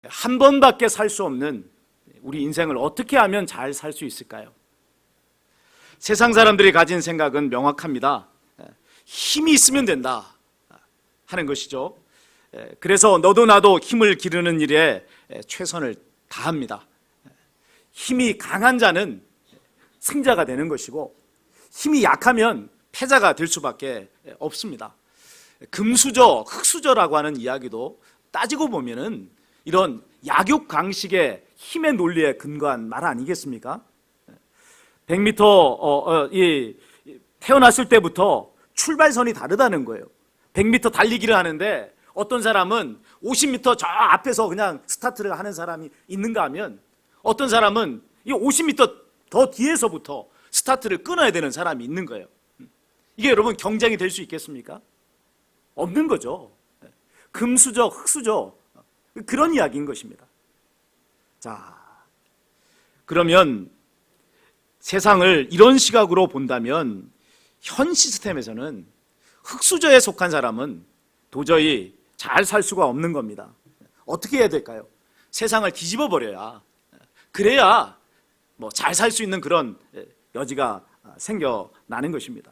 한 번밖에 살 수 없는 우리 인생을 어떻게 하면 잘 살 수 있을까요? 세상 사람들이 가진 생각은 명확합니다. 힘이 있으면 된다 하는 것이죠. 그래서 너도 나도 힘을 기르는 일에 최선을 다합니다. 힘이 강한 자는 승자가 되는 것이고, 힘이 약하면 패자가 될 수밖에 없습니다. 금수저, 흙수저라고 하는 이야기도 따지고 보면은 이런 약육강식의 힘의 논리에 근거한 말 아니겠습니까? 100m 태어났을 때부터 출발선이 다르다는 거예요. 100m 달리기를 하는데 어떤 사람은 50m 저 앞에서 그냥 스타트를 하는 사람이 있는가 하면, 어떤 사람은 이 50m 더 뒤에서부터 스타트를 끊어야 되는 사람이 있는 거예요. 이게 여러분 경쟁이 될 수 있겠습니까? 없는 거죠. 금수저, 흙수저, 그런 이야기인 것입니다. 자, 그러면 세상을 이런 시각으로 본다면 현 시스템에서는 흙수저에 속한 사람은 도저히 잘 살 수가 없는 겁니다. 어떻게 해야 될까요? 세상을 뒤집어 버려야, 그래야 뭐 잘 살 수 있는 그런 여지가 생겨나는 것입니다.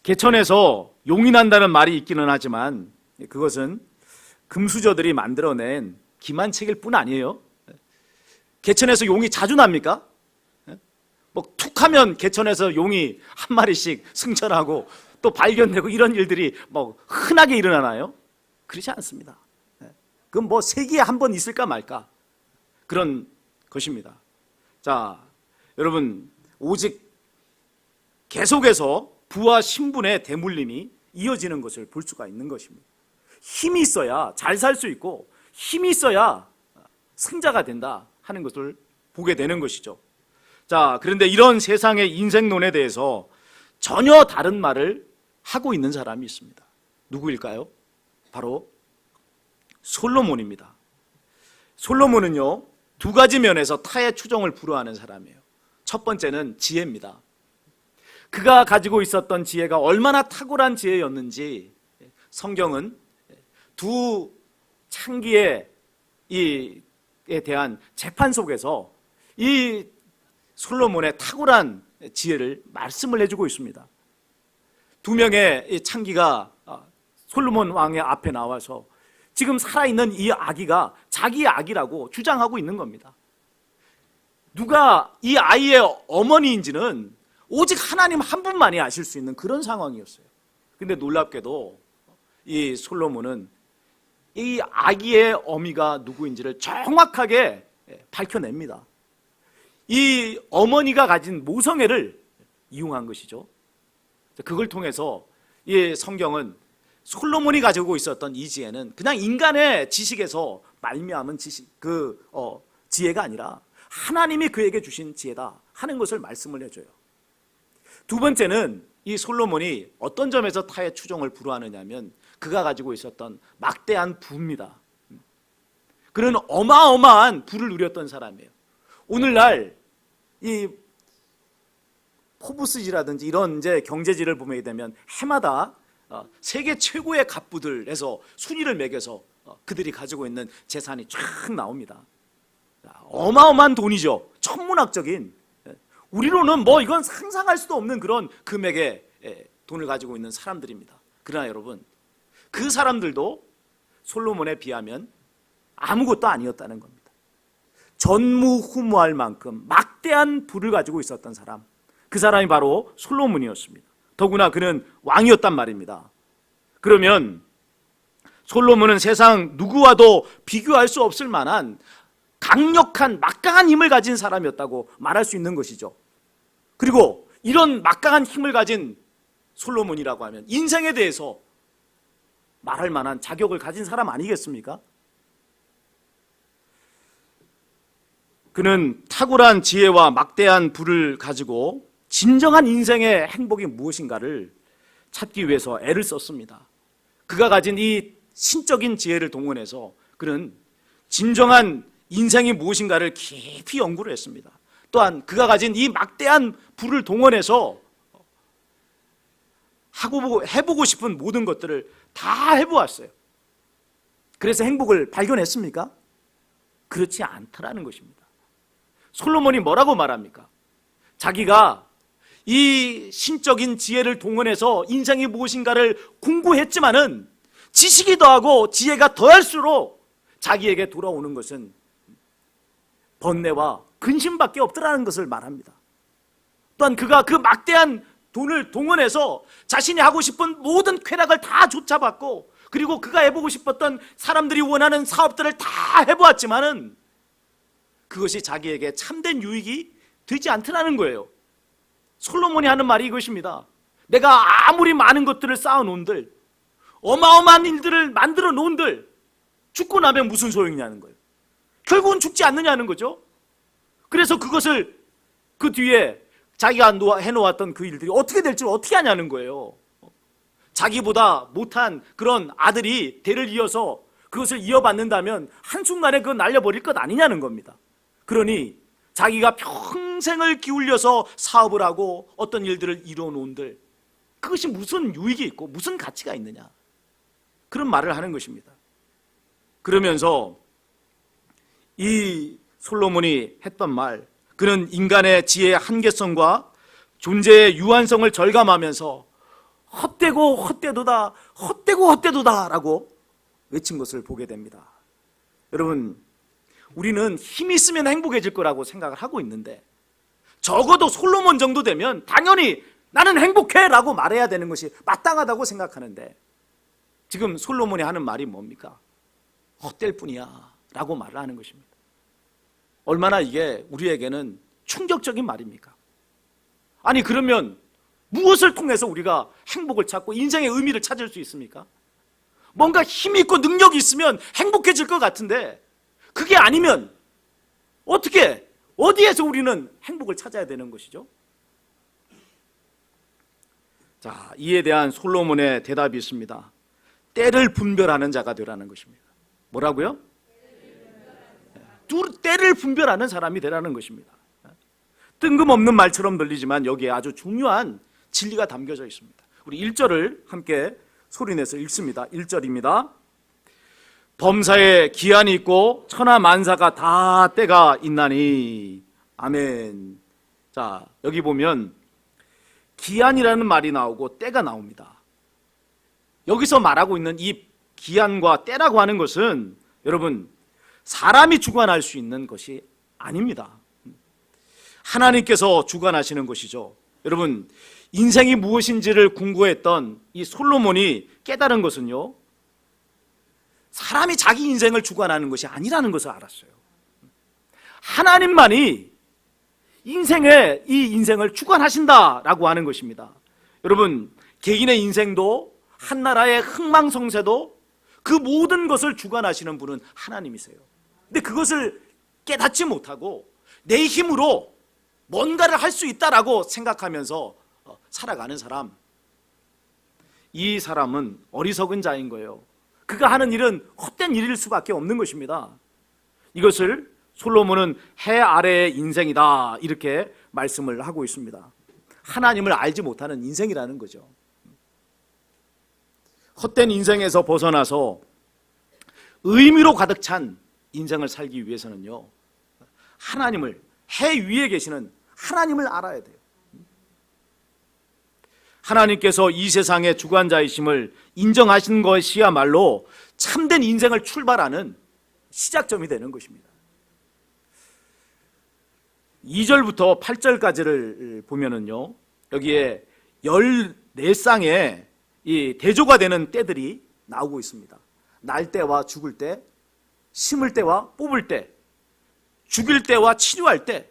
개천에서 용이 난다는 말이 있기는 하지만 그것은 금수저들이 만들어낸 기만책일 뿐 아니에요. 개천에서 용이 자주 납니까? 뭐 툭하면 개천에서 용이 한 마리씩 승천하고 또 발견되고 이런 일들이 뭐 흔하게 일어나나요? 그렇지 않습니다. 그건 뭐 세기에 한 번 있을까 말까 그런 것입니다. 자, 여러분, 오직 계속해서 부와 신분의 대물림이 이어지는 것을 볼 수가 있는 것입니다. 힘이 있어야 잘 살 수 있고, 힘이 있어야 승자가 된다 하는 것을 보게 되는 것이죠. 자, 그런데 이런 세상의 인생론에 대해서 전혀 다른 말을 하고 있는 사람이 있습니다. 누구일까요? 바로 솔로몬입니다. 솔로몬은요, 두 가지 면에서 타의 추종을 불허하는 사람이에요. 첫 번째는 지혜입니다. 그가 가지고 있었던 지혜가 얼마나 탁월한 지혜였는지 성경은 두 창기에 대한 재판 속에서 이 솔로몬의 탁월한 지혜를 말씀을 해주고 있습니다. 두 명의 창기가 솔로몬 왕의 앞에 나와서 지금 살아있는 이 아기가 자기의 아기라고 주장하고 있는 겁니다. 누가 이 아이의 어머니인지는 오직 하나님 한 분만이 아실 수 있는 그런 상황이었어요. 근데 놀랍게도 이 솔로몬은 이 아기의 어미가 누구인지를 정확하게 밝혀냅니다. 이 어머니가 가진 모성애를 이용한 것이죠. 그걸 통해서 이 성경은 솔로몬이 가지고 있었던 이 지혜는 그냥 인간의 지식에서 말미암은 지혜가 아니라 하나님이 그에게 주신 지혜다 하는 것을 말씀을 해줘요. 두 번째는 이 솔로몬이 어떤 점에서 타의 추종을 불허하느냐면 그가 가지고 있었던 막대한 부입니다. 그는 어마어마한 부를 누렸던 사람이에요. 오늘날 이 포브스지라든지 이런 이제 경제지를 보게 되면 해마다 세계 최고의 갑부들에서 순위를 매겨서 그들이 가지고 있는 재산이 쫙 나옵니다. 어마어마한 돈이죠. 천문학적인, 우리로는 뭐 이건 상상할 수도 없는 그런 금액의 돈을 가지고 있는 사람들입니다. 그러나 여러분, 그 사람들도 솔로몬에 비하면 아무것도 아니었다는 겁니다. 전무후무할 만큼 막대한 부를 가지고 있었던 사람, 그 사람이 바로 솔로몬이었습니다. 더구나 그는 왕이었단 말입니다. 그러면 솔로몬은 세상 누구와도 비교할 수 없을 만한 강력한 막강한 힘을 가진 사람이었다고 말할 수 있는 것이죠. 그리고 이런 막강한 힘을 가진 솔로몬이라고 하면 인생에 대해서 말할 만한 자격을 가진 사람 아니겠습니까? 그는 탁월한 지혜와 막대한 부를 가지고 진정한 인생의 행복이 무엇인가를 찾기 위해서 애를 썼습니다. 그가 가진 이 신적인 지혜를 동원해서 그는 진정한 인생이 무엇인가를 깊이 연구를 했습니다. 또한 그가 가진 이 막대한 부를 동원해서 해보고 싶은 모든 것들을 다 해보았어요. 그래서 행복을 발견했습니까? 그렇지 않다라는 것입니다. 솔로몬이 뭐라고 말합니까? 자기가 이 신적인 지혜를 동원해서 인생이 무엇인가를 공부했지만은 지식이 더하고 지혜가 더할수록 자기에게 돌아오는 것은 번뇌와 근심밖에 없더라는 것을 말합니다. 또한 그가 그 막대한 돈을 동원해서 자신이 하고 싶은 모든 쾌락을 다 쫓아봤고, 그리고 그가 해보고 싶었던 사람들이 원하는 사업들을 다 해보았지만은 그것이 자기에게 참된 유익이 되지 않더라는 거예요. 솔로몬이 하는 말이 이것입니다. 내가 아무리 많은 것들을 쌓아놓은들, 어마어마한 일들을 만들어 놓은들, 죽고 나면 무슨 소용이냐는 거예요. 결국은 죽지 않느냐는 거죠. 그래서 그것을 그 뒤에 자기가 해놓았던 그 일들이 어떻게 될지 어떻게 하냐는 거예요. 자기보다 못한 그런 아들이 대를 이어서 그것을 이어받는다면 한순간에 그건 날려버릴 것 아니냐는 겁니다. 그러니 자기가 평생을 기울여서 사업을 하고 어떤 일들을 이루어 놓은들, 그것이 무슨 유익이 있고 무슨 가치가 있느냐, 그런 말을 하는 것입니다. 그러면서 이 솔로몬이 했던 말, 그는 인간의 지혜의 한계성과 존재의 유한성을 절감하면서 헛되고 헛되도다, 헛되고 헛되도다 라고 외친 것을 보게 됩니다. 여러분, 우리는 힘이 있으면 행복해질 거라고 생각을 하고 있는데, 적어도 솔로몬 정도 되면 당연히 나는 행복해 라고 말해야 되는 것이 마땅하다고 생각하는데, 지금 솔로몬이 하는 말이 뭡니까? 헛될 뿐이야 라고 말을 하는 것입니다. 얼마나 이게 우리에게는 충격적인 말입니까? 아니, 그러면 무엇을 통해서 우리가 행복을 찾고 인생의 의미를 찾을 수 있습니까? 뭔가 힘이 있고 능력이 있으면 행복해질 것 같은데, 그게 아니면 어떻게, 어디에서 우리는 행복을 찾아야 되는 것이죠? 자, 이에 대한 솔로몬의 대답이 있습니다. 때를 분별하는 자가 되라는 것입니다. 뭐라고요? 때를 분별하는 사람이 되라는 것입니다. 뜬금없는 말처럼 들리지만 여기에 아주 중요한 진리가 담겨져 있습니다. 우리 1절을 함께 소리내서 읽습니다. 1절입니다. 범사에 기한이 있고 천하 만사가 다 때가 있나니. 아멘. 자, 여기 보면 기한이라는 말이 나오고 때가 나옵니다. 여기서 말하고 있는 이 기한과 때라고 하는 것은 여러분, 사람이 주관할 수 있는 것이 아닙니다. 하나님께서 주관하시는 것이죠. 여러분, 인생이 무엇인지를 궁구했던 이 솔로몬이 깨달은 것은요, 사람이 자기 인생을 주관하는 것이 아니라는 것을 알았어요. 하나님만이 이 인생을 주관하신다라고 하는 것입니다. 여러분, 개인의 인생도 한나라의 흥망성쇠도 그 모든 것을 주관하시는 분은 하나님이세요. 근데 그것을 깨닫지 못하고 내 힘으로 뭔가를 할 수 있다라고 생각하면서 살아가는 사람, 이 사람은 어리석은 자인 거예요. 그가 하는 일은 헛된 일일 수밖에 없는 것입니다. 이것을 솔로몬은 해 아래의 인생이다 이렇게 말씀을 하고 있습니다. 하나님을 알지 못하는 인생이라는 거죠. 헛된 인생에서 벗어나서 의미로 가득 찬 인생을 살기 위해서는요, 하나님을, 해 위에 계시는 하나님을 알아야 돼요. 하나님께서 이 세상의 주관자이심을 인정하신 것이야말로 참된 인생을 출발하는 시작점이 되는 것입니다. 2절부터 8절까지를 보면은요, 여기에 14쌍의 이 대조가 되는 때들이 나오고 있습니다. 날 때와 죽을 때, 심을 때와 뽑을 때, 죽일 때와 치료할 때,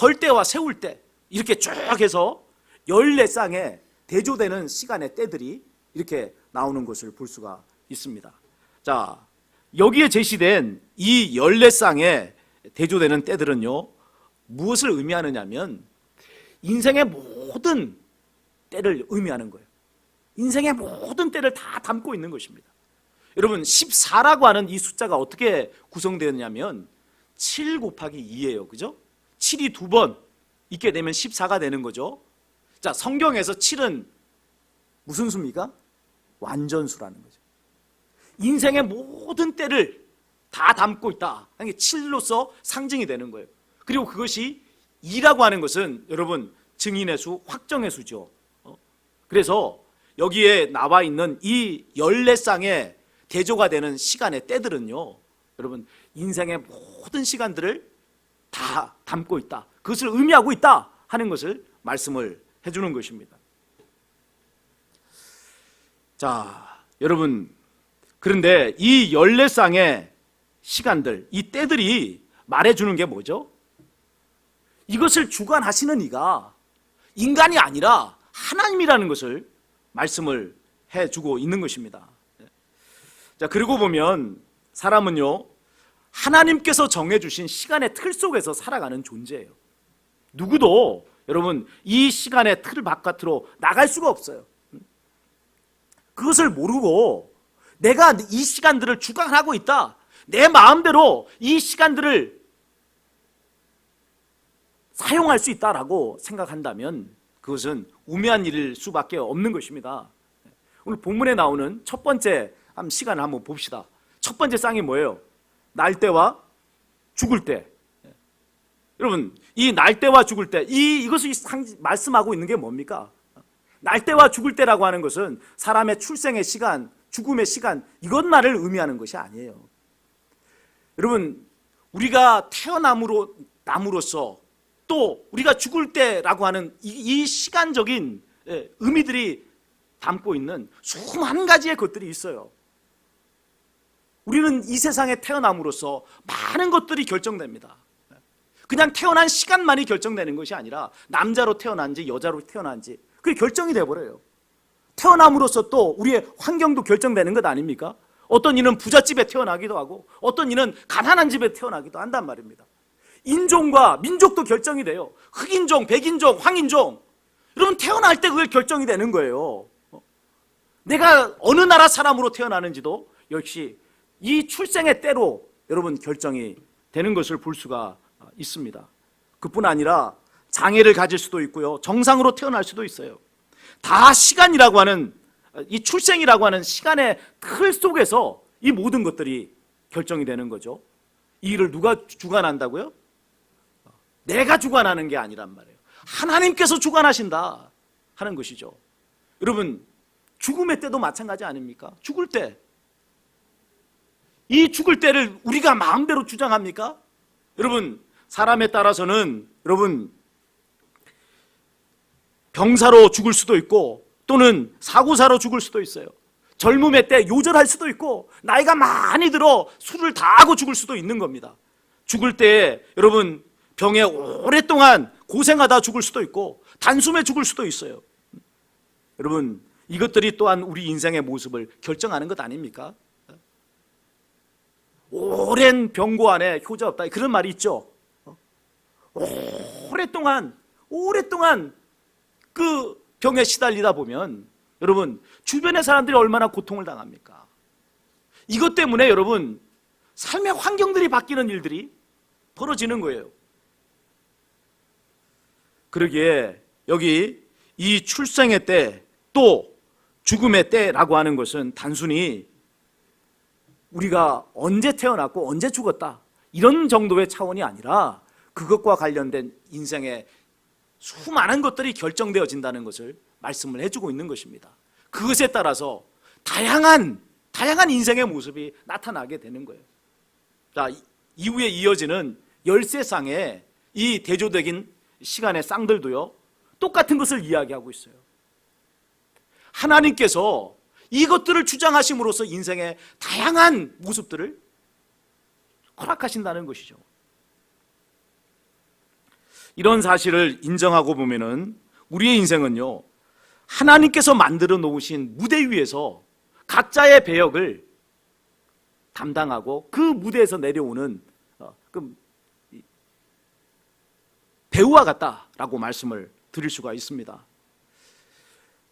헐 때와 세울 때, 이렇게 쭉 해서 14쌍의 대조되는 시간의 때들이 이렇게 나오는 것을 볼 수가 있습니다. 자, 여기에 제시된 이 14쌍의 대조되는 때들은요, 무엇을 의미하느냐면 인생의 모든 때를 의미하는 거예요. 인생의 모든 때를 다 담고 있는 것입니다. 여러분, 14라고 하는 이 숫자가 어떻게 구성되었냐면 7 곱하기 2예요. 그죠? 7이 2번 있게 되면 14가 되는 거죠. 자, 성경에서 7은 무슨 수입니까? 완전수라는 거죠. 인생의 모든 때를 다 담고 있다 하는 게 7로서 상징이 되는 거예요. 그리고 그것이 2라고 하는 것은 여러분 증인의 수, 확정의 수죠. 그래서 여기에 나와 있는 이 14쌍의 대조가 되는 시간의 때들은요, 여러분 인생의 모든 시간들을 다 담고 있다, 그것을 의미하고 있다 하는 것을 말씀을 해주는 것입니다. 자, 여러분, 그런데 이 14쌍의 시간들, 이 때들이 말해주는 게 뭐죠? 이것을 주관하시는 이가 인간이 아니라 하나님이라는 것을 말씀을 해주고 있는 것입니다. 자, 그리고 보면 사람은요, 하나님께서 정해주신 시간의 틀 속에서 살아가는 존재예요. 누구도 여러분 이 시간의 틀 바깥으로 나갈 수가 없어요. 그것을 모르고 내가 이 시간들을 주관하고 있다, 내 마음대로 이 시간들을 사용할 수 있다라고 생각한다면 그것은 우매한 일일 수밖에 없는 것입니다. 오늘 본문에 나오는 첫 번째 시간을 한번 봅시다. 첫 번째 쌍이 뭐예요? 날 때와 죽을 때. 여러분, 이 날 때와 죽을 때, 이것을 말씀하고 있는 게 뭡니까? 날 때와 죽을 때라고 하는 것은 사람의 출생의 시간, 죽음의 시간, 이것만을 의미하는 것이 아니에요. 여러분, 우리가 태어남으로써 또 우리가 죽을 때라고 하는 이 시간적인 의미들이 담고 있는 수많은 가지의 것들이 있어요. 우리는 이 세상에 태어남으로써 많은 것들이 결정됩니다. 그냥 태어난 시간만이 결정되는 것이 아니라 남자로 태어난지 여자로 태어난지 그게 결정이 돼버려요. 태어남으로써 또 우리의 환경도 결정되는 것 아닙니까? 어떤 이는 부잣집에 태어나기도 하고 어떤 이는 가난한 집에 태어나기도 한단 말입니다. 인종과 민족도 결정이 돼요. 흑인종, 백인종, 황인종, 여러분 태어날 때 그게 결정이 되는 거예요. 내가 어느 나라 사람으로 태어나는지도 역시 이 출생의 때로 여러분 결정이 되는 것을 볼 수가 있습니다. 그뿐 아니라 장애를 가질 수도 있고요, 정상으로 태어날 수도 있어요. 다 시간이라고 하는, 이 출생이라고 하는 시간의 틀 속에서 이 모든 것들이 결정이 되는 거죠. 이 일을 누가 주관한다고요? 내가 주관하는 게 아니란 말이에요. 하나님께서 주관하신다 하는 것이죠. 여러분, 죽음의 때도 마찬가지 아닙니까? 죽을 때, 이 죽을 때를 우리가 마음대로 주장합니까? 여러분, 사람에 따라서는 여러분 병사로 죽을 수도 있고 또는 사고사로 죽을 수도 있어요. 젊음의 때 요절할 수도 있고 나이가 많이 들어 술을 다 하고 죽을 수도 있는 겁니다. 죽을 때 여러분 병에 오랫동안 고생하다 죽을 수도 있고 단숨에 죽을 수도 있어요. 여러분, 이것들이 또한 우리 인생의 모습을 결정하는 것 아닙니까? 오랜 병고 안에 효자 없다, 그런 말이 있죠. 오랫동안 그 병에 시달리다 보면 여러분 주변의 사람들이 얼마나 고통을 당합니까? 이것 때문에 여러분 삶의 환경들이 바뀌는 일들이 벌어지는 거예요. 그러기에 여기 이 출생의 때 또 죽음의 때라고 하는 것은 단순히 우리가 언제 태어났고 언제 죽었다 이런 정도의 차원이 아니라 그것과 관련된 인생의 수많은 것들이 결정되어진다는 것을 말씀을 해주고 있는 것입니다. 그것에 따라서 다양한 인생의 모습이 나타나게 되는 거예요. 자, 이후에 이어지는 13쌍의 이 대조적인 시간의 쌍들도요, 똑같은 것을 이야기하고 있어요. 하나님께서 이것들을 주장하심으로써 인생의 다양한 모습들을 허락하신다는 것이죠. 이런 사실을 인정하고 보면은 우리의 인생은요, 하나님께서 만들어 놓으신 무대 위에서 각자의 배역을 담당하고 그 무대에서 내려오는 배우와 같다라고 말씀을 드릴 수가 있습니다.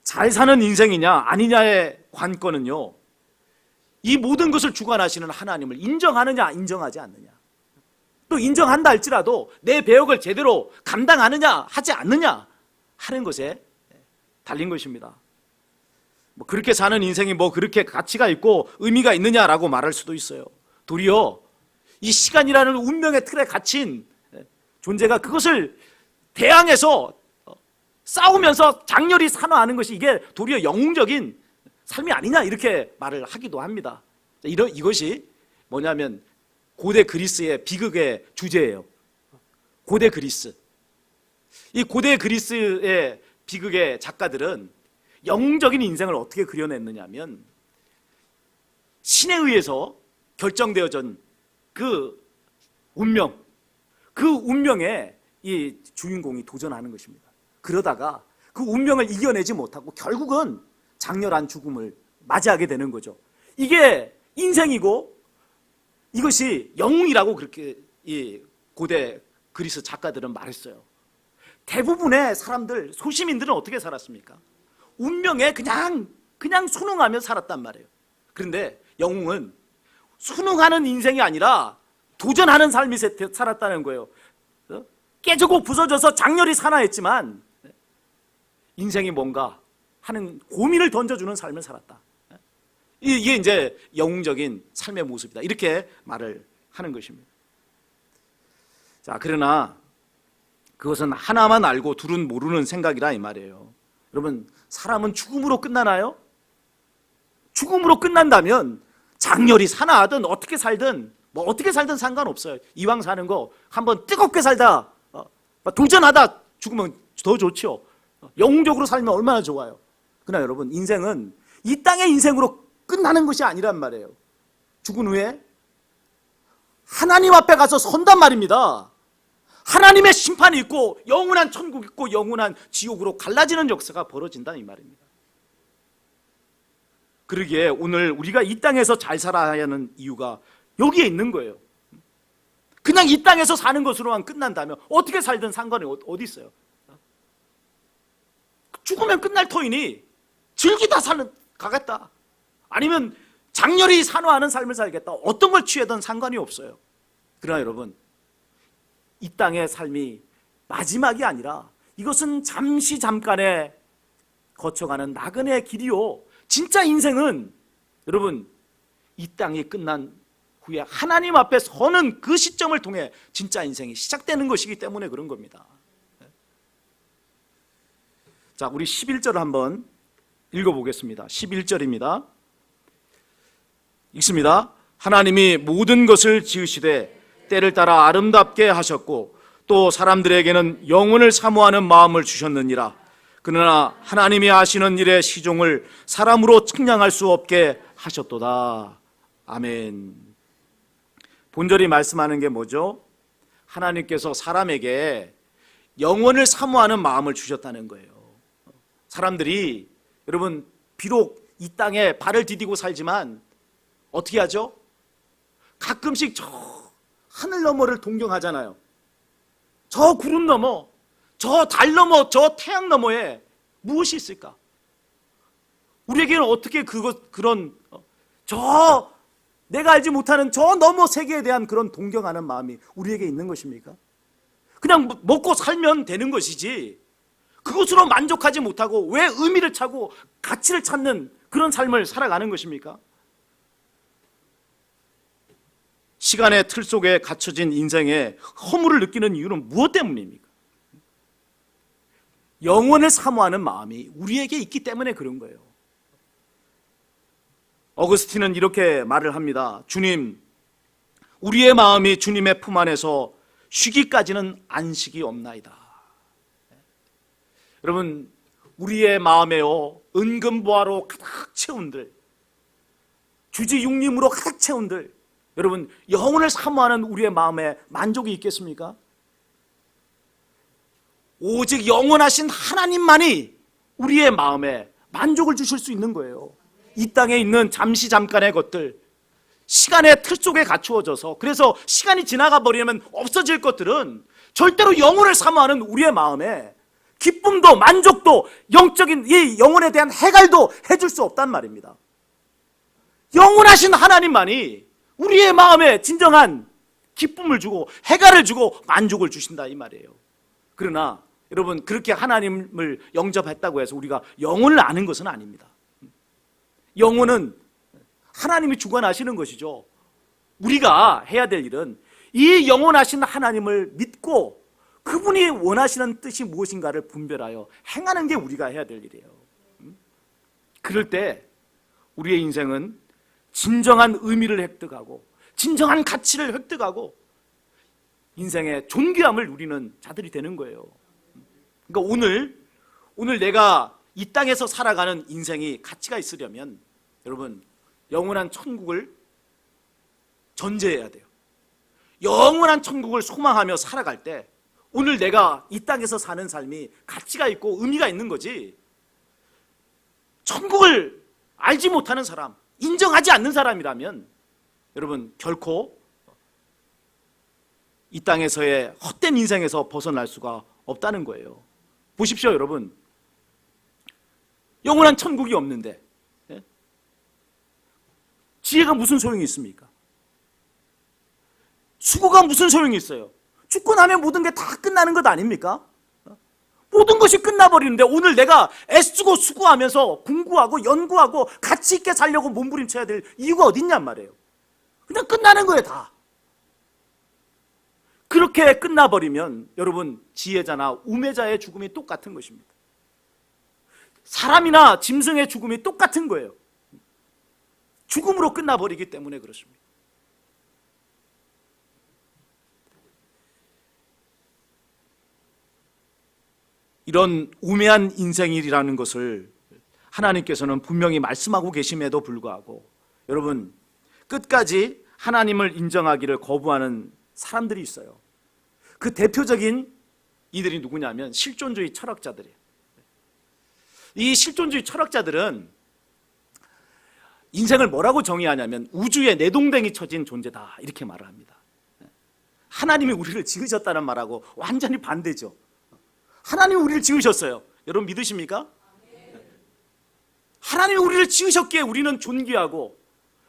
잘 사는 인생이냐 아니냐의 관건은요, 이 모든 것을 주관하시는 하나님을 인정하느냐 인정하지 않느냐, 또 인정한다 할지라도 내 배역을 제대로 감당하느냐 하지 않느냐 하는 것에 달린 것입니다. 그렇게 사는 인생이 그렇게 가치가 있고 의미가 있느냐라고 말할 수도 있어요. 도리어 이 시간이라는 운명의 틀에 갇힌 존재가 그것을 대항해서 싸우면서 장렬히 산화하는 것이 이게 도리어 영웅적인 삶이 아니냐 이렇게 말을 하기도 합니다. 이것이 뭐냐면 고대 그리스의 비극의 주제예요. 고대 그리스. 이 고대 그리스의 비극의 작가들은 영웅적인 인생을 어떻게 그려냈느냐면 신에 의해서 결정되어진 그 운명에 이 주인공이 도전하는 것입니다. 그러다가 그 운명을 이겨내지 못하고 결국은 장렬한 죽음을 맞이하게 되는 거죠. 이게 인생이고 이것이 영웅이라고 그렇게 이 고대 그리스 작가들은 말했어요. 대부분의 사람들, 소시민들은 어떻게 살았습니까? 운명에 그냥 순응하며 살았단 말이에요. 그런데 영웅은 순응하는 인생이 아니라 도전하는 삶이 살았다는 거예요. 깨지고 부서져서 장렬히 산화했지만 인생이 뭔가 하는 고민을 던져주는 삶을 살았다. 이게 이제 영웅적인 삶의 모습이다. 이렇게 말을 하는 것입니다. 자, 그러나 그것은 하나만 알고 둘은 모르는 생각이라 이 말이에요. 여러분, 사람은 죽음으로 끝나나요? 죽음으로 끝난다면 장렬히 산화하든 어떻게 살든 상관없어요. 이왕 사는 거 한번 뜨겁게 살다 도전하다 죽으면 더 좋죠. 영웅적으로 살면 얼마나 좋아요. 그러나 여러분, 인생은 이 땅의 인생으로 끝나는 것이 아니란 말이에요. 죽은 후에 하나님 앞에 가서 선단 말입니다. 하나님의 심판이 있고 영원한 천국 있고 영원한 지옥으로 갈라지는 역사가 벌어진다 이 말입니다. 그러기에 오늘 우리가 이 땅에서 잘 살아야 하는 이유가 여기에 있는 거예요. 그냥 이 땅에서 사는 것으로만 끝난다면 어떻게 살든 상관이 어디 있어요? 죽으면 끝날 터이니 즐기다 가겠다. 아니면 장렬히 산화하는 삶을 살겠다. 어떤 걸 취하든 상관이 없어요. 그러나 여러분, 이 땅의 삶이 마지막이 아니라 이것은 잠깐에 거쳐가는 나그네의 길이요. 진짜 인생은 여러분, 이 땅이 끝난 후에 하나님 앞에 서는 그 시점을 통해 진짜 인생이 시작되는 것이기 때문에 그런 겁니다. 자, 우리 11절 한번 읽어보겠습니다. 11절입니다. 읽습니다. 하나님이 모든 것을 지으시되 때를 따라 아름답게 하셨고 또 사람들에게는 영혼을 사모하는 마음을 주셨느니라. 그러나 하나님이 하시는 일의 시종을 사람으로 측량할 수 없게 하셨도다. 아멘. 본절이 말씀하는 게 뭐죠? 하나님께서 사람에게 영혼을 사모하는 마음을 주셨다는 거예요. 사람들이 여러분 비록 이 땅에 발을 디디고 살지만 어떻게 하죠? 가끔씩 저 하늘 너머를 동경하잖아요. 저 구름 너머, 저 달 너머, 저 태양 너머에 무엇이 있을까? 우리에게는 어떻게 내가 알지 못하는 저 너머 세계에 대한 그런 동경하는 마음이 우리에게 있는 것입니까? 그냥 먹고 살면 되는 것이지 그것으로 만족하지 못하고 왜 의미를 찾고 가치를 찾는 그런 삶을 살아가는 것입니까? 시간의 틀 속에 갇혀진 인생의 허물을 느끼는 이유는 무엇 때문입니까? 영혼을 사모하는 마음이 우리에게 있기 때문에 그런 거예요. 어거스틴은 이렇게 말을 합니다. 주님, 우리의 마음이 주님의 품 안에서 쉬기까지는 안식이 없나이다. 여러분, 우리의 마음에요 은근보화로 가득 채운들, 주지육림으로 가득 채운들, 여러분 영혼을 사모하는 우리의 마음에 만족이 있겠습니까? 오직 영원하신 하나님만이 우리의 마음에 만족을 주실 수 있는 거예요. 이 땅에 있는 잠깐의 것들, 시간의 틀 속에 갖추어져서 그래서 시간이 지나가 버리면 없어질 것들은 절대로 영혼을 사모하는 우리의 마음에 기쁨도 만족도 영적인 이 영혼에 대한 해갈도 해줄 수 없단 말입니다. 영원하신 하나님만이 우리의 마음에 진정한 기쁨을 주고 해갈을 주고 만족을 주신다 이 말이에요. 그러나 여러분, 그렇게 하나님을 영접했다고 해서 우리가 영혼을 아는 것은 아닙니다. 영혼은 하나님이 주관하시는 것이죠. 우리가 해야 될 일은 이 영원하신 하나님을 믿고 그분이 원하시는 뜻이 무엇인가를 분별하여 행하는 게 우리가 해야 될 일이에요. 그럴 때 우리의 인생은 진정한 의미를 획득하고 진정한 가치를 획득하고 인생의 존귀함을 누리는 자들이 되는 거예요. 그러니까 오늘 내가 이 땅에서 살아가는 인생이 가치가 있으려면 여러분 영원한 천국을 전제해야 돼요. 영원한 천국을 소망하며 살아갈 때 오늘 내가 이 땅에서 사는 삶이 가치가 있고 의미가 있는 거지, 천국을 알지 못하는 사람, 인정하지 않는 사람이라면 여러분 결코 이 땅에서의 헛된 인생에서 벗어날 수가 없다는 거예요. 보십시오 여러분, 영원한 천국이 없는데 지혜가 무슨 소용이 있습니까? 수고가 무슨 소용이 있어요? 죽고 나면 모든 게 다 끝나는 것 아닙니까? 모든 것이 끝나버리는데 오늘 내가 애쓰고 수고하면서 공부하고 연구하고 가치 있게 살려고 몸부림쳐야 될 이유가 어딨냔 말이에요. 그냥 끝나는 거예요 다. 그렇게 끝나버리면 여러분 지혜자나 우매자의 죽음이 똑같은 것입니다. 사람이나 짐승의 죽음이 똑같은 거예요. 죽음으로 끝나버리기 때문에 그렇습니다. 이런 우매한 인생이라는 것을 하나님께서는 분명히 말씀하고 계심에도 불구하고 여러분 끝까지 하나님을 인정하기를 거부하는 사람들이 있어요. 그 대표적인 이들이 누구냐면 실존주의 철학자들이에요. 이 실존주의 철학자들은 인생을 뭐라고 정의하냐면 우주에 내동댕이 쳐진 존재다 이렇게 말을 합니다. 하나님이 우리를 지으셨다는 말하고 완전히 반대죠. 하나님이 우리를 지으셨어요. 여러분 믿으십니까? 하나님이 우리를 지으셨기에 우리는 존귀하고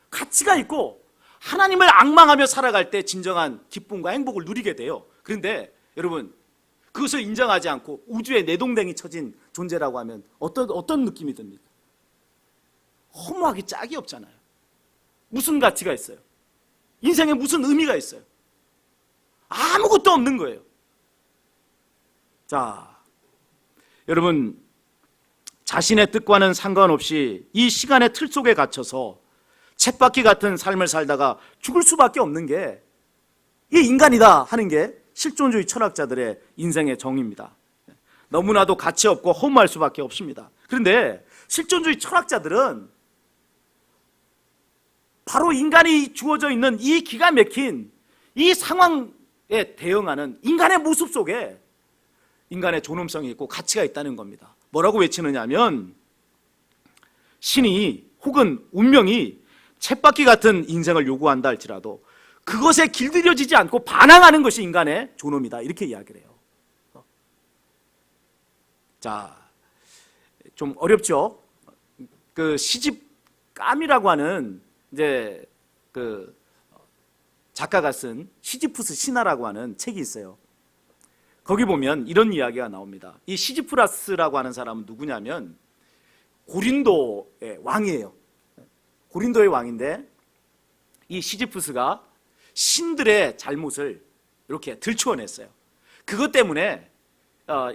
가치가 있고 하나님을 앙망하며 살아갈 때 진정한 기쁨과 행복을 누리게 돼요. 그런데 여러분 그것을 인정하지 않고 우주에 내동댕이 쳐진 존재라고 하면 어떤 느낌이 듭니까? 허무하기 짝이 없잖아요. 무슨 가치가 있어요? 인생에 무슨 의미가 있어요? 아무것도 없는 거예요. 자, 여러분 자신의 뜻과는 상관없이 이 시간의 틀 속에 갇혀서 쳇바퀴 같은 삶을 살다가 죽을 수밖에 없는 게 이 인간이다 하는 게 실존주의 철학자들의 인생의 정의입니다. 너무나도 가치 없고 허무할 수밖에 없습니다. 그런데 실존주의 철학자들은 바로 인간이 주어져 있는 이 기가 막힌 이 상황에 대응하는 인간의 모습 속에 인간의 존엄성이 있고 가치가 있다는 겁니다. 뭐라고 외치느냐 하면 신이 혹은 운명이 쳇바퀴 같은 인생을 요구한다 할지라도 그것에 길들여지지 않고 반항하는 것이 인간의 존엄이다 이렇게 이야기를 해요. 자, 좀 어렵죠? 그 시집감이라고 하는 이제 그 작가가 쓴 시지푸스 신화라고 하는 책이 있어요. 거기 보면 이런 이야기가 나옵니다. 이 시지프라스라고 하는 사람은 누구냐면 고린도의 왕이에요. 고린도의 왕인데 이 시지푸스가 신들의 잘못을 이렇게 들추어냈어요. 그것 때문에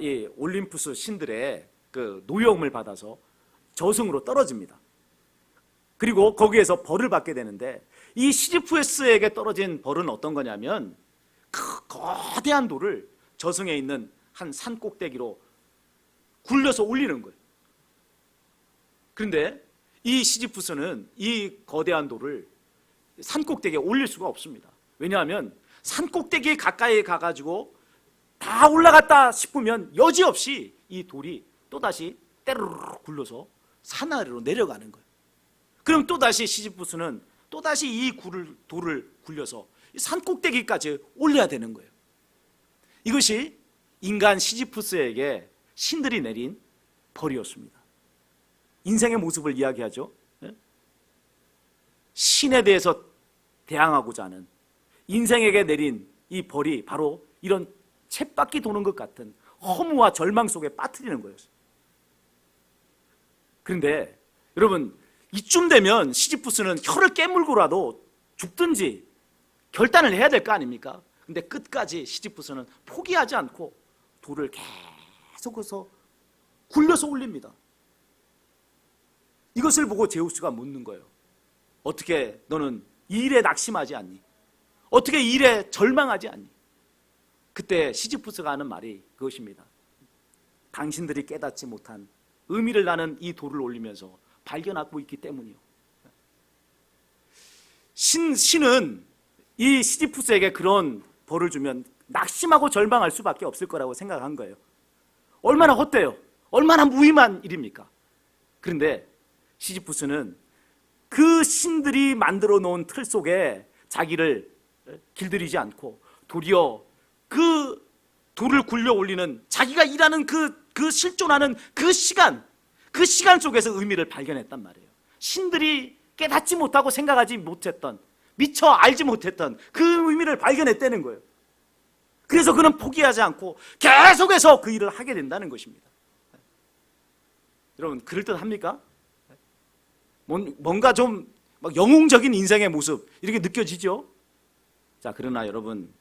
이 올림푸스 신들의 그 노여움을 받아서 저승으로 떨어집니다. 그리고 거기에서 벌을 받게 되는데 이 시지푸스에게 떨어진 벌은 어떤 거냐면 그 거대한 돌을 저승에 있는 한 산 꼭대기로 굴려서 올리는 거예요. 그런데 이 시지푸스는 이 거대한 돌을 산 꼭대기에 올릴 수가 없습니다. 왜냐하면 산 꼭대기에 가까이 가가지고 다 올라갔다 싶으면 여지없이 이 돌이 또다시 때르르 굴러서 산 아래로 내려가는 거예요. 그럼 또다시 시지푸스는 또다시 이 돌을 굴려서 산 꼭대기까지 올려야 되는 거예요. 이것이 인간 시지푸스에게 신들이 내린 벌이었습니다. 인생의 모습을 이야기하죠. 신에 대해서 대항하고자 하는 인생에게 내린 이 벌이 바로 이런 쳇바퀴 도는 것 같은 허무와 절망 속에 빠뜨리는 거였어요. 그런데 여러분 이쯤 되면 시지푸스는 혀를 깨물고라도 죽든지 결단을 해야 될 거 아닙니까? 근데 끝까지 시지푸스는 포기하지 않고 돌을 계속해서 굴려서 올립니다. 이것을 보고 제우스가 묻는 거예요. 어떻게 너는 이 일에 낙심하지 않니? 어떻게 이 일에 절망하지 않니? 그때 시지푸스가 하는 말이 그것입니다. 당신들이 깨닫지 못한 의미를 나는 이 돌을 올리면서 발견하고 있기 때문이요. 신은 이 시지푸스에게 그런 벌을 주면 낙심하고 절망할 수밖에 없을 거라고 생각한 거예요. 얼마나 헛되요, 얼마나 무의미한 일입니까? 그런데 시지푸스는 그 신들이 만들어 놓은 틀 속에 자기를 길들이지 않고 도리어 그 돌을 굴려 올리는 자기가 일하는 그 실존하는 그 시간 속에서 의미를 발견했단 말이에요. 신들이 깨닫지 못하고 생각하지 못했던, 미처 알지 못했던 그 의미를 발견했다는 거예요. 그래서 그는 포기하지 않고 계속해서 그 일을 하게 된다는 것입니다. 여러분, 그럴듯합니까? 뭔가 좀 막 영웅적인 인생의 모습 이렇게 느껴지죠? 자, 그러나 여러분,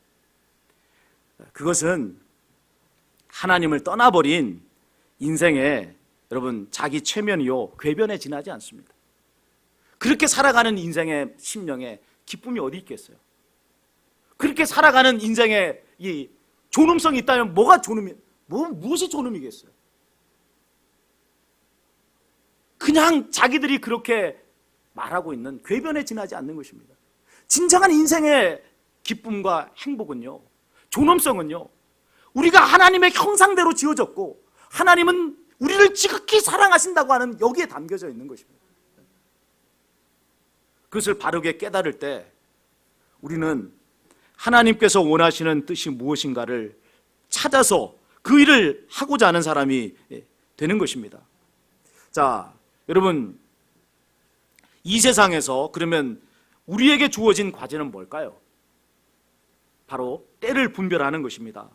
그것은 하나님을 떠나버린 인생의 여러분 자기 최면이요 궤변에 지나지 않습니다. 그렇게 살아가는 인생의 심령에 기쁨이 어디 있겠어요? 그렇게 살아가는 인생에 이 존엄성이 있다면 뭐가 존엄이, 무엇이 존엄이겠어요? 그냥 자기들이 그렇게 말하고 있는 궤변에 지나지 않는 것입니다. 진정한 인생의 기쁨과 행복은요, 존엄성은요, 우리가 하나님의 형상대로 지어졌고 하나님은 우리를 지극히 사랑하신다고 하는 여기에 담겨져 있는 것입니다. 그것을 바르게 깨달을 때 우리는 하나님께서 원하시는 뜻이 무엇인가를 찾아서 그 일을 하고자 하는 사람이 되는 것입니다. 자, 여러분, 이 세상에서 그러면 우리에게 주어진 과제는 뭘까요? 바로 때를 분별하는 것입니다.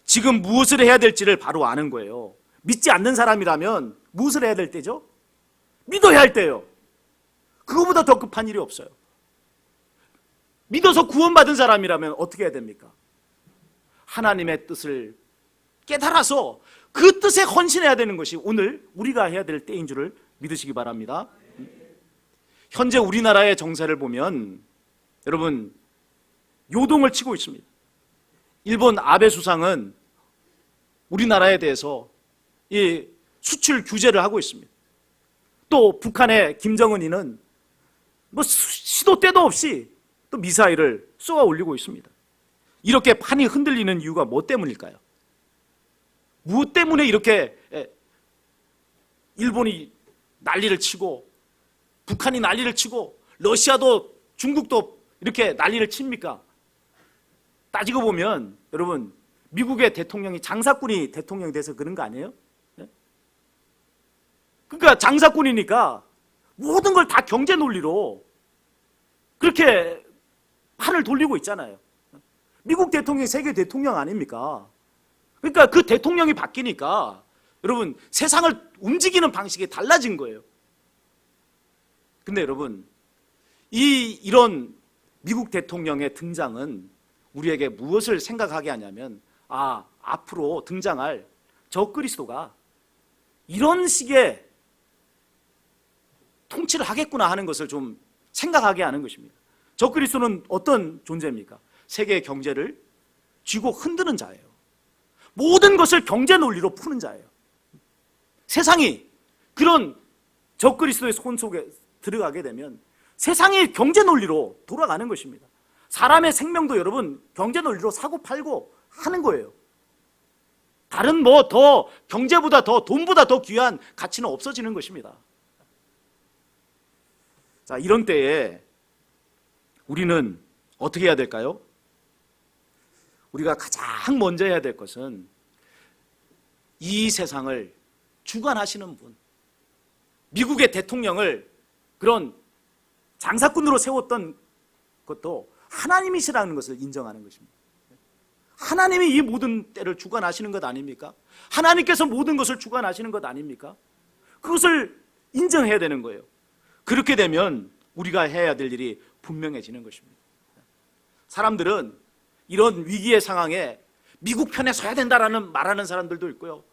지금 무엇을 해야 될지를 바로 아는 거예요. 믿지 않는 사람이라면 무엇을 해야 될 때죠? 믿어야 할 때예요. 그거보다 더 급한 일이 없어요. 믿어서 구원받은 사람이라면 어떻게 해야 됩니까? 하나님의 뜻을 깨달아서 그 뜻에 헌신해야 되는 것이 오늘 우리가 해야 될 때인 줄을 믿으시기 바랍니다. 현재 우리나라의 정세를 보면 여러분 요동을 치고 있습니다. 일본 아베 수상은 우리나라에 대해서 이 수출 규제를 하고 있습니다. 또 북한의 김정은이는 뭐 시도 때도 없이 또 미사일을 쏘아 올리고 있습니다. 이렇게 판이 흔들리는 이유가 뭐 때문일까요? 무엇 때문에 이렇게 일본이 난리를 치고 북한이 난리를 치고 러시아도 중국도 이렇게 난리를 칩니까? 따지고 보면 여러분 미국의 대통령이 장사꾼이 대통령이 돼서 그런 거 아니에요? 그러니까 장사꾼이니까 모든 걸 다 경제 논리로 그렇게 판을 돌리고 있잖아요. 미국 대통령이 세계 대통령 아닙니까? 그러니까 그 대통령이 바뀌니까 여러분 세상을 움직이는 방식이 달라진 거예요. 근데 여러분 이런 미국 대통령의 등장은 우리에게 무엇을 생각하게 하냐면 앞으로 등장할 적그리스도가 이런 식의 통치를 하겠구나 하는 것을 좀 생각하게 하는 것입니다. 적그리스도는 어떤 존재입니까? 세계의 경제를 쥐고 흔드는 자예요. 모든 것을 경제 논리로 푸는 자예요. 세상이 그런 적그리스도의 손 속에 들어가게 되면 세상이 경제 논리로 돌아가는 것입니다. 사람의 생명도 여러분 경제 논리로 사고 팔고 하는 거예요. 다른 뭐 더 경제보다 더 돈보다 더 귀한 가치는 없어지는 것입니다. 자, 이런 때에 우리는 어떻게 해야 될까요? 우리가 가장 먼저 해야 될 것은 이 세상을 주관하시는 분, 미국의 대통령을 그런 장사꾼으로 세웠던 것도 하나님이시라는 것을 인정하는 것입니다. 하나님이 이 모든 때를 주관하시는 것 아닙니까? 하나님께서 모든 것을 주관하시는 것 아닙니까? 그것을 인정해야 되는 거예요. 그렇게 되면 우리가 해야 될 일이 분명해지는 것입니다. 사람들은 이런 위기의 상황에 미국 편에 서야 된다라는 말하는 사람들도 있고요.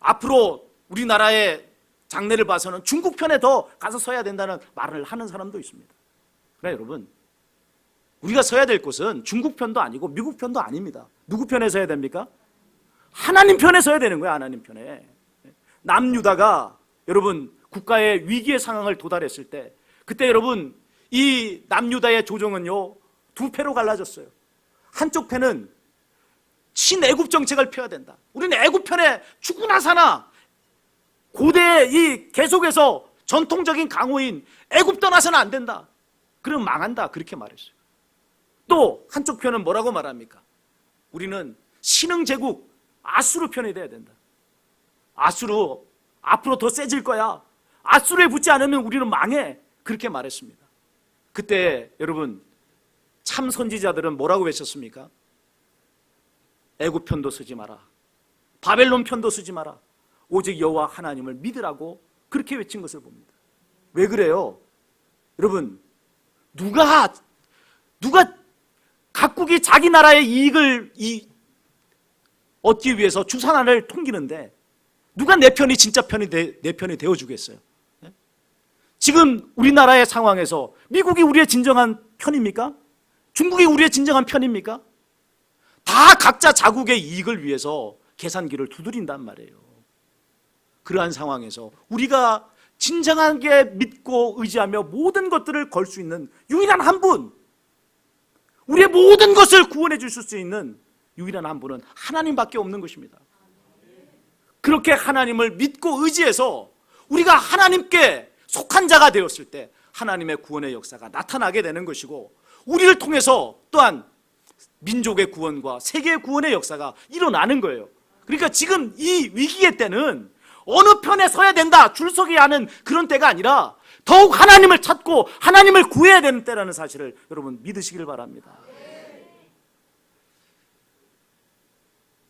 앞으로 우리나라의 장래를 봐서는 중국 편에 더 가서 서야 된다는 말을 하는 사람도 있습니다. 그러나 여러분, 우리가 서야 될 곳은 중국 편도 아니고 미국 편도 아닙니다. 누구 편에 서야 됩니까? 하나님 편에 서야 되는 거예요. 하나님 편에. 남유다가 여러분 국가의 위기의 상황을 도달했을 때, 그때 여러분 이 남유다의 조정은요 두 패로 갈라졌어요. 한쪽 패는 친애굽 정책을 펴야 된다. 우리는 애굽 편에 죽으나 사나 고대 이 계속해서 전통적인 강호인 애굽 떠나서는 안 된다. 그럼 망한다. 그렇게 말했어요. 또 한쪽 편은 뭐라고 말합니까? 우리는 신흥 제국 아수르 편이 돼야 된다. 아수르 앞으로 더 세질 거야. 아수르에 붙지 않으면 우리는 망해. 그렇게 말했습니다. 그때 여러분 참 선지자들은 뭐라고 외쳤습니까? 애굽 편도 쓰지 마라. 바벨론 편도 쓰지 마라. 오직 여호와 하나님을 믿으라고 그렇게 외친 것을 봅니다. 왜 그래요? 여러분, 누가 각국이 자기 나라의 이익을 얻기 위해서 주산 하나를 통기는데 누가 내 편이 진짜 내 편이 되어주겠어요? 지금 우리나라의 상황에서 미국이 우리의 진정한 편입니까? 중국이 우리의 진정한 편입니까? 다 각자 자국의 이익을 위해서 계산기를 두드린단 말이에요. 그러한 상황에서 우리가 진정하게 믿고 의지하며 모든 것들을 걸 수 있는 유일한 한 분, 우리의 모든 것을 구원해 주실 수 있는 유일한 한 분은 하나님밖에 없는 것입니다. 그렇게 하나님을 믿고 의지해서 우리가 하나님께 속한 자가 되었을 때 하나님의 구원의 역사가 나타나게 되는 것이고, 우리를 통해서 또한 민족의 구원과 세계의 구원의 역사가 일어나는 거예요. 그러니까 지금 이 위기의 때는 어느 편에 서야 된다, 줄 서게 하는 그런 때가 아니라 더욱 하나님을 찾고 하나님을 구해야 되는 때라는 사실을 여러분 믿으시길 바랍니다.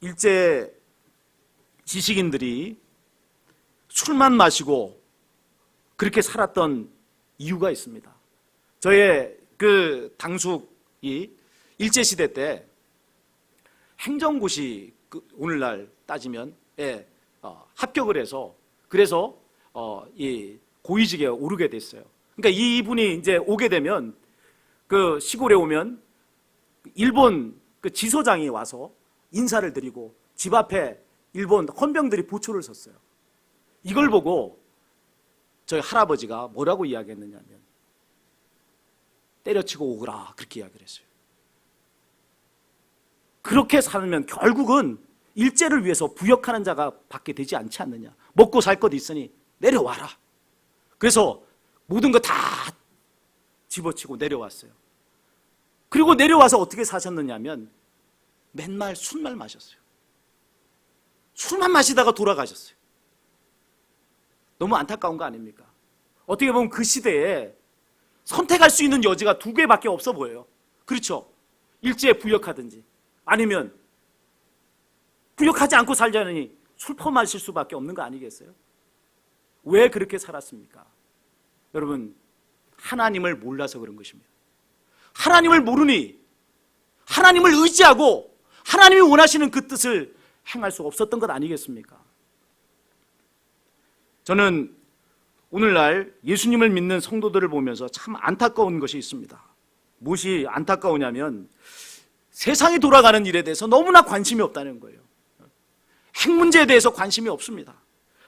일제 지식인들이 술만 마시고 그렇게 살았던 이유가 있습니다. 저의 그 당숙이 일제시대 때 행정고시 오늘날 따지면 합격을 해서 그래서 이 고위직에 오르게 됐어요. 그러니까 이분이 이제 오게 되면 그 시골에 오면 일본 그 지소장이 와서 인사를 드리고 집 앞에 일본 헌병들이 보초를 섰어요. 이걸 보고 저희 할아버지가 뭐라고 이야기했느냐면 때려치고 오거라 그렇게 이야기를 했어요. 그렇게 살면 결국은 일제를 위해서 부역하는 자가 받게 되지 않지 않느냐. 먹고 살 것 있으니 내려와라. 그래서 모든 거 다 집어치고 내려왔어요. 그리고 내려와서 어떻게 사셨느냐면 맨날 술만 마셨어요. 술만 마시다가 돌아가셨어요. 너무 안타까운 거 아닙니까? 어떻게 보면 그 시대에 선택할 수 있는 여지가 두 개밖에 없어 보여요. 그렇죠? 일제에 부역하든지 아니면 부역하지 않고 살자니 술 퍼마실 수밖에 없는 거 아니겠어요? 왜 그렇게 살았습니까? 여러분, 하나님을 몰라서 그런 것입니다. 하나님을 모르니 하나님을 의지하고 하나님이 원하시는 그 뜻을 행할 수 없었던 것 아니겠습니까? 저는 오늘날 예수님을 믿는 성도들을 보면서 참 안타까운 것이 있습니다. 무엇이 안타까우냐면 세상이 돌아가는 일에 대해서 너무나 관심이 없다는 거예요. 핵 문제에 대해서 관심이 없습니다.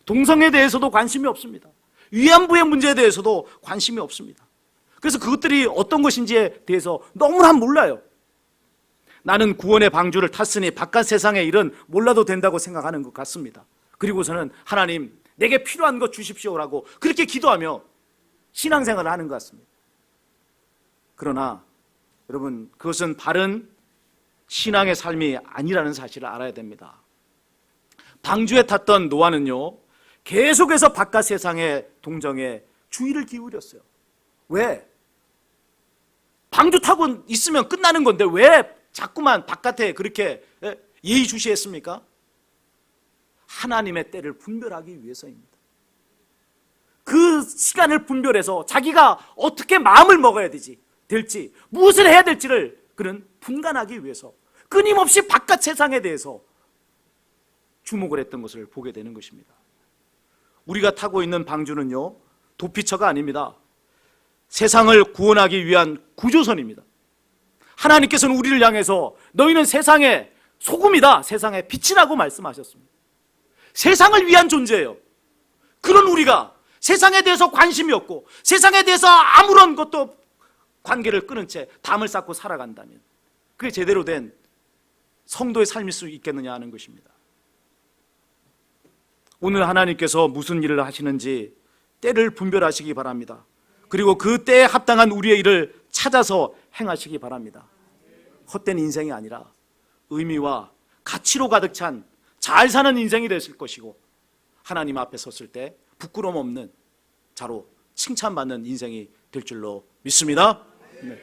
동성애에 대해서도 관심이 없습니다. 위안부의 문제에 대해서도 관심이 없습니다. 그래서 그것들이 어떤 것인지에 대해서 너무나 몰라요. 나는 구원의 방주를 탔으니 바깥 세상의 일은 몰라도 된다고 생각하는 것 같습니다. 그리고서는 하나님 내게 필요한 것 주십시오라고 그렇게 기도하며 신앙생활을 하는 것 같습니다. 그러나 여러분, 그것은 바른 신앙의 삶이 아니라는 사실을 알아야 됩니다. 방주에 탔던 노아는요 계속해서 바깥 세상의 동정에 주의를 기울였어요. 왜? 방주 타고 있으면 끝나는 건데 왜 자꾸만 바깥에 그렇게 예의주시했습니까? 하나님의 때를 분별하기 위해서입니다. 그 시간을 분별해서 자기가 어떻게 마음을 먹어야 될지 무엇을 해야 될지를 그는 분간하기 위해서 끊임없이 바깥 세상에 대해서 주목을 했던 것을 보게 되는 것입니다. 우리가 타고 있는 방주는요, 도피처가 아닙니다. 세상을 구원하기 위한 구조선입니다. 하나님께서는 우리를 향해서 너희는 세상의 소금이다, 세상의 빛이라고 말씀하셨습니다. 세상을 위한 존재예요. 그런 우리가 세상에 대해서 관심이 없고 세상에 대해서 아무런 것도 관계를 끊은 채 담을 쌓고 살아간다면 그게 제대로 된 성도의 삶일 수 있겠느냐 하는 것입니다. 오늘 하나님께서 무슨 일을 하시는지 때를 분별하시기 바랍니다. 그리고 그 때에 합당한 우리의 일을 찾아서 행하시기 바랍니다. 헛된 인생이 아니라 의미와 가치로 가득 찬 잘 사는 인생이 되실 것이고, 하나님 앞에 섰을 때 부끄러움 없는 자로 칭찬받는 인생이 될 줄로 믿습니다. 네.